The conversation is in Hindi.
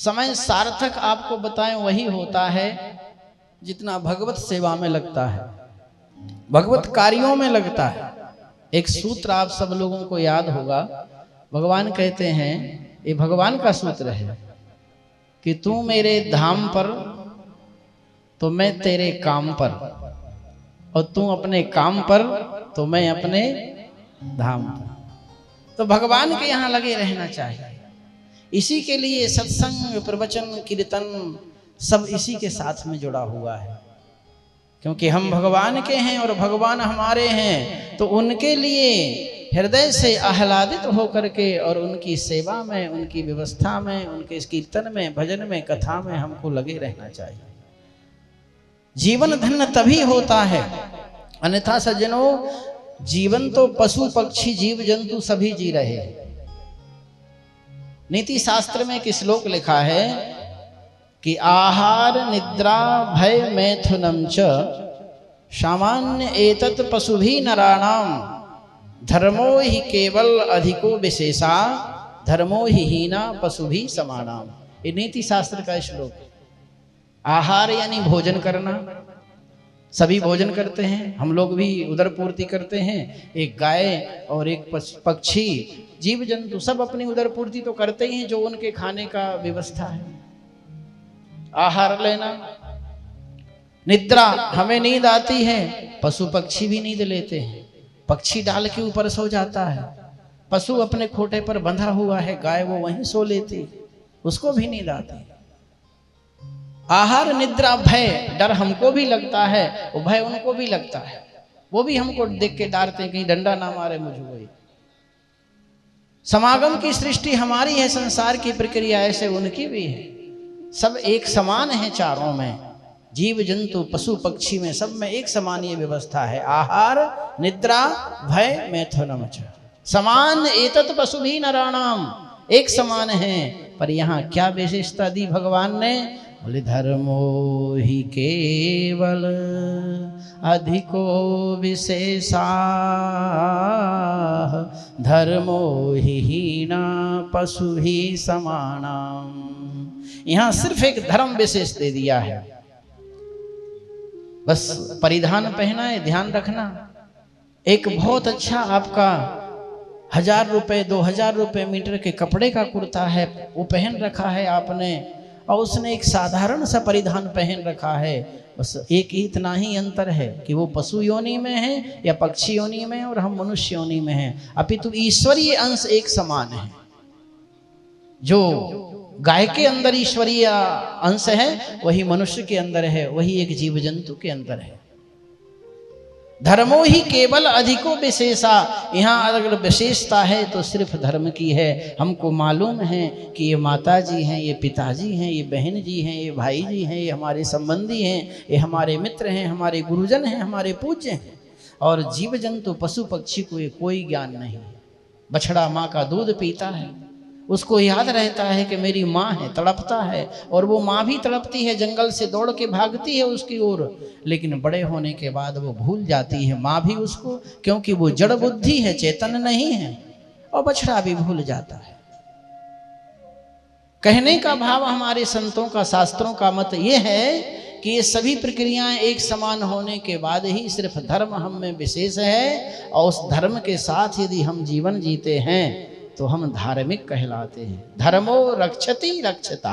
समय सार्थक आपको बताएं वही होता है जितना भगवत सेवा में लगता है, भगवत कार्यों में लगता है। एक सूत्र आप सब लोगों को याद होगा, भगवान कहते हैं, ये भगवान का सूत्र है कि तू मेरे धाम पर तो मैं तेरे काम पर, और तू अपने काम पर तो मैं अपने धाम पर। तो भगवान के यहाँ लगे रहना चाहिए। इसी के लिए सत्संग, प्रवचन, कीर्तन सब इसी के साथ में जुड़ा हुआ है, क्योंकि हम भगवान के हैं और भगवान हमारे हैं। तो उनके लिए हृदय से आह्लादित होकर के और उनकी सेवा में, उनकी व्यवस्था में, उनके कीर्तन में, भजन में, कथा में हमको लगे रहना चाहिए। जीवन धन्य तभी होता है, अन्यथा सज्जनों जीवन तो पशु पक्षी जीव जंतु सभी जी रहे हैं। नीति शास्त्र में एक श्लोक लिखा है कि आहार निद्रा भय मैथुनम च सामान्य एतत् पशुभि नराणाम धर्मो ही केवल अधिको विशेषा धर्मो ही हीना पशुभि समानाम। ये नीति शास्त्र का श्लोक है। आहार यानी भोजन करना, सभी भोजन करते हैं, हम लोग भी उदर पूर्ति करते हैं। एक गाय और एक पक्षी, जीव जंतु सब अपनी उदर पूर्ति तो करते ही हैं, जो उनके खाने का व्यवस्था है। आहार लेना, निद्रा, हमें नींद आती है, पशु पक्षी भी नींद लेते हैं। पक्षी डाल के ऊपर सो जाता है, पशु अपने खोटे पर बंधा हुआ है, गाय वो वहीं सो लेती, उसको भी नींद आती है। आहार निद्रा भय, डर हमको भी लगता है और भय उनको भी लगता है, वो भी हमको देख के डरते हैं कहीं डंडा ना मारे मुझको। समागम की सृष्टि हमारी है, संसार की प्रक्रिया ऐसे उनकी भी है। सब एक समान है, चारों में जीव जंतु पशु पक्षी में सब में एक समान ये व्यवस्था है। आहार निद्रा भय मैथुनम च समान एतत् पशुभि नराणाम, एक समान है। पर यहाँ क्या विशेषता दी भगवान ने? बोले धर्मो ही केवल अधिको विशेषा धर्मो ही हीना पशुभि समानाम। यहाँ सिर्फ एक धर्म विशेष दे दिया है, बस परिधान पहना है, ध्यान रखना। एक बहुत अच्छा आपका 1000 रुपए 2000 रुपए मीटर के कपड़े का कुर्ता है, वो पहन रखा है आपने, और उसने एक साधारण सा परिधान पहन रखा है। बस एक ही इतना ही अंतर है कि वो पशु योनि में है या पक्षी योनि में है और हम मनुष्य योनि में हैं। अपितु ईश्वरीय अंश एक समान है। जो गाय के अंदर ईश्वरीय अंश है वही मनुष्य के अंदर है, वही एक जीव जंतु के अंदर है। धर्मो ही केवल अधिको विशेषा, यहाँ अगर विशेषता है तो सिर्फ धर्म की है। हमको मालूम है कि ये माता जी हैं, ये पिताजी हैं, ये बहन जी हैं, ये भाई जी हैं, ये हमारे संबंधी हैं, ये हमारे मित्र हैं, हमारे गुरुजन हैं, हमारे पूज्य हैं। और जीव जंतु पशु पक्षी को ये कोई ज्ञान नहीं। बछड़ा माँ का दूध पीता है, उसको याद रहता है कि मेरी माँ है, तड़पता है, और वो माँ भी तड़पती है, जंगल से दौड़ के भागती है उसकी ओर, लेकिन बड़े होने के बाद वो भूल जाती है माँ भी उसको, क्योंकि वो जड़ बुद्धि है, चेतन नहीं है। और बछड़ा भी भूल जाता है। कहने का भाव हमारे संतों का, शास्त्रों का मत ये है कि ये सभी प्रक्रियाएं एक समान होने के बाद ही सिर्फ धर्म हम में विशेष है, और उस धर्म के साथ यदि हम जीवन जीते हैं तो हम धार्मिक कहलाते हैं। धर्मो रक्षति रक्षता।